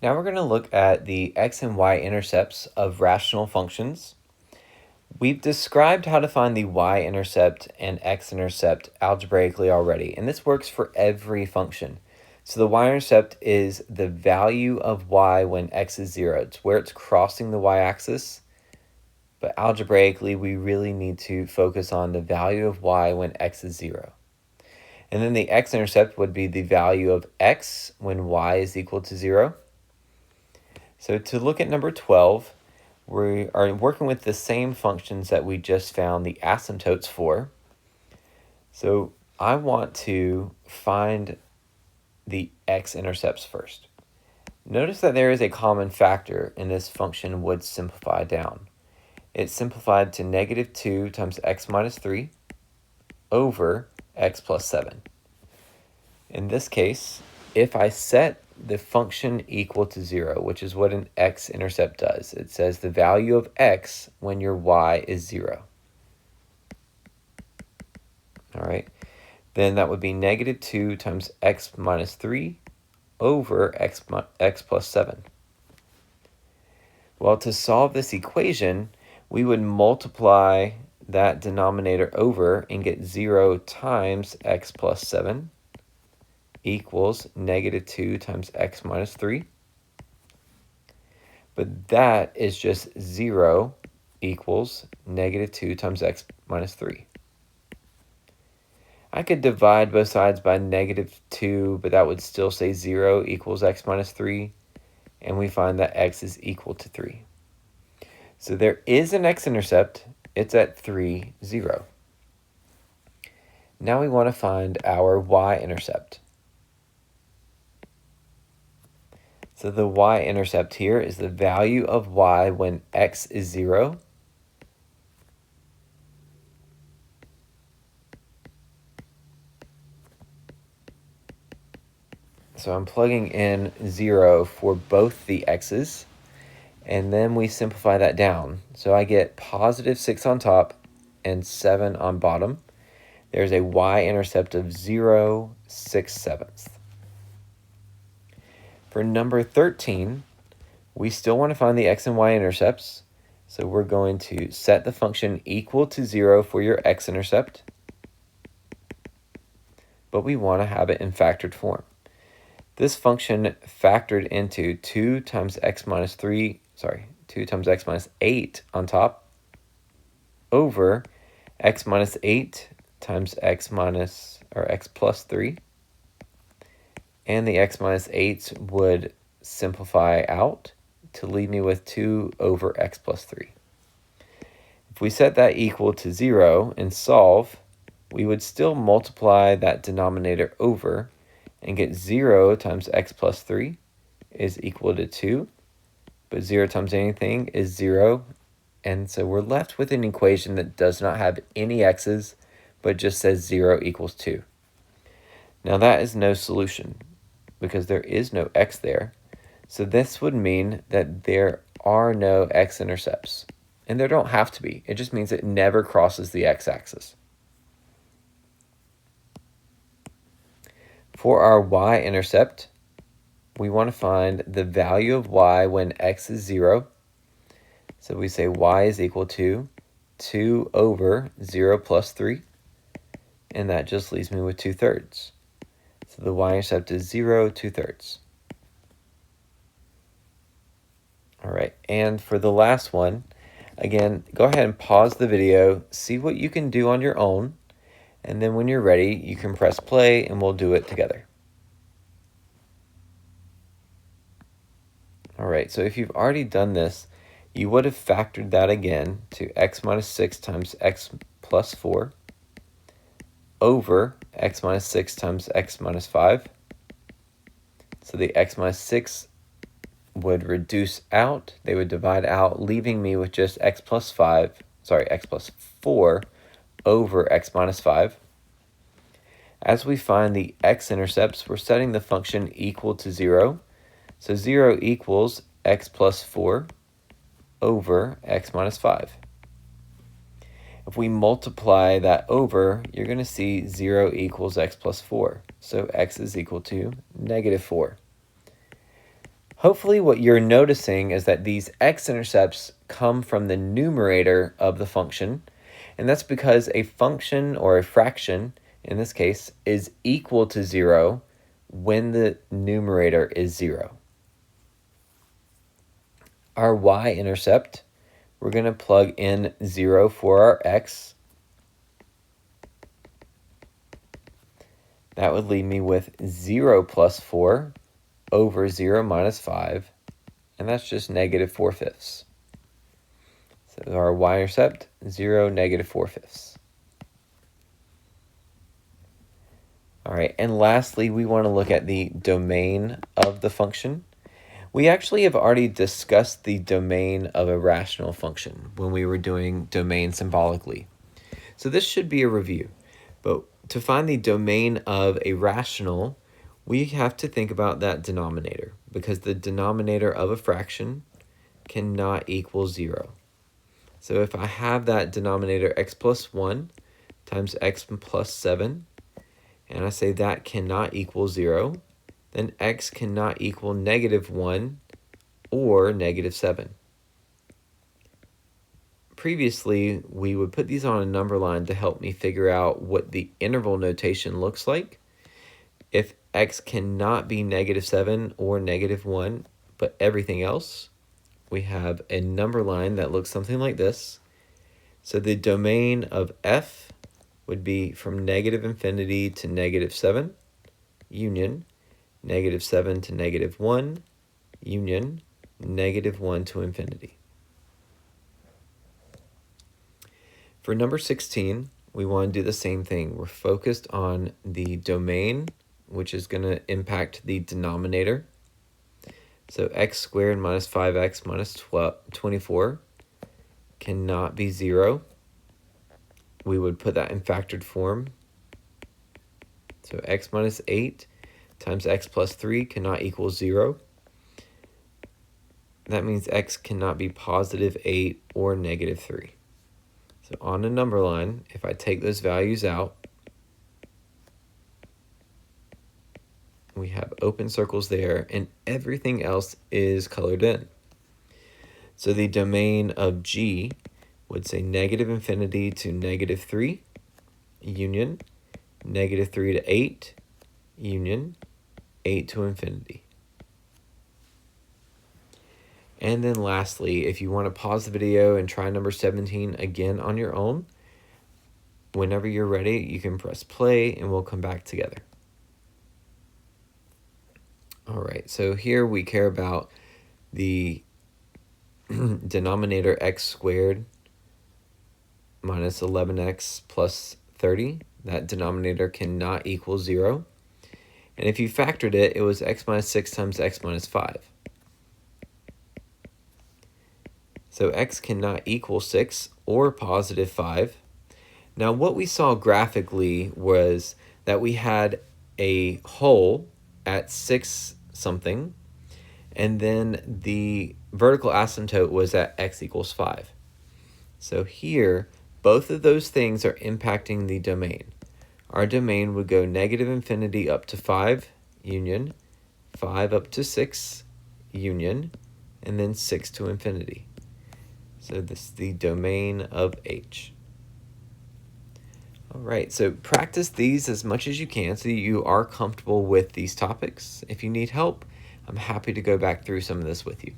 Now we're going to look at the x and y intercepts of rational functions. We've described how to find the y-intercept and x-intercept algebraically already, and this works for every function. So the y-intercept is the value of y when x is 0. It's where it's crossing the y-axis, but algebraically we really need to focus on the value of y when x is 0. And then the x-intercept would be the value of x when y is equal to 0. So to look at number 12, we are working with the same functions that we just found the asymptotes for. So I want to find the x-intercepts first. Notice that there is a common factor, and this function would simplify down. It's simplified to negative 2 times x minus 3 over x plus 7. In this case, if I set the function equal to 0, which is what an x-intercept does. It says the value of x when your y is 0. All right, then that would be negative 2 times x minus 3 over x plus 7. Well, to solve this equation, we would multiply that denominator over and get 0 times x plus 7 equals negative 2 times x minus 3. But that is just 0 equals negative 2 times x minus 3. I could divide both sides by negative 2, but that would still say 0 equals x minus 3, and we find that x is equal to 3. So there is an x-intercept. It's at 3, 0. Now we want to find our y-intercept. So the y-intercept here is the value of y when x is 0. So I'm plugging in 0 for both the x's, and then we simplify that down. So I get positive 6 on top and 7 on bottom. There's a y-intercept of 0, 6/7. For number 13, we still want to find the x and y intercepts. So we're going to set the function equal to 0 for your x-intercept, but we want to have it in factored form. This function factored into 2 times x minus 8 on top over x minus 8 times x plus 3. And the x minus 8s would simplify out to leave me with 2 over x plus 3. If we set that equal to 0 and solve, we would still multiply that denominator over and get 0 times x plus 3 is equal to 2. But 0 times anything is 0. And so we're left with an equation that does not have any x's, but just says 0 equals 2. Now that is no solution, because there is no x there. So this would mean that there are no x-intercepts. And there don't have to be. It just means it never crosses the x-axis. For our y-intercept, we want to find the value of y when x is 0. So we say y is equal to 2 over 0 plus 3. And that just leaves me with 2/3. So the y-intercept is 0, 2/3. All right, and for the last one, again, go ahead and pause the video, see what you can do on your own, and then when you're ready, you can press play and we'll do it together. All right, so if you've already done this, you would have factored that again to x minus 6 times x plus 4 over x minus 6 times x minus 5. So the x minus 6 would reduce out, they would divide out, leaving me with just x plus 4 over x minus 5. As we find the x-intercepts, we're setting the function equal to 0. So 0 equals x plus 4 over x minus 5. If we multiply that over, you're going to see 0 equals x plus 4. So x is equal to negative 4. Hopefully what you're noticing is that these x-intercepts come from the numerator of the function, and that's because a function or a fraction, in this case, is equal to 0 when the numerator is 0. Our y-intercept, we're going to plug in 0 for our x. That would leave me with 0 plus 4 over 0 minus 5, and that's just negative 4/5. So our y-intercept, 0, negative 4/5. All right, and lastly, we want to look at the domain of the function. We actually have already discussed the domain of a rational function when we were doing domain symbolically. So this should be a review, but to find the domain of a rational, we have to think about that denominator, because the denominator of a fraction cannot equal 0. So if I have that denominator x plus 1 times x plus 7, and I say that cannot equal 0, then x cannot equal negative 1 or negative 7. Previously, we would put these on a number line to help me figure out what the interval notation looks like. If x cannot be negative 7 or negative 1, but everything else, we have a number line that looks something like this. So the domain of f would be from negative infinity to negative 7, union, negative 7 to negative 1, union, negative 1 to infinity. For number 16, we want to do the same thing. We're focused on the domain, which is going to impact the denominator. So x squared minus 5x minus 24 cannot be 0. We would put that in factored form. So x minus 8 times x plus 3 cannot equal 0. That means x cannot be positive 8 or negative 3. So on a number line, if I take those values out, we have open circles there, and everything else is colored in. So the domain of G would say negative infinity to negative 3, union, negative 3 to 8, union, 8 to infinity. And then lastly, if you want to pause the video and try number 17 again on your own, whenever you're ready, you can press play and we'll come back together. All right, so here we care about the denominator x squared minus 11x plus 30. That denominator cannot equal 0. And if you factored it, it was x minus 6 times x minus 5. So x cannot equal 6 or positive 5. Now what we saw graphically was that we had a hole at 6 something, and then the vertical asymptote was at x equals 5. So here, both of those things are impacting the domain. Our domain would go negative infinity up to 5, union, 5 up to 6, union, and then 6 to infinity. So this is the domain of H. All right, so practice these as much as you can so you are comfortable with these topics. If you need help, I'm happy to go back through some of this with you.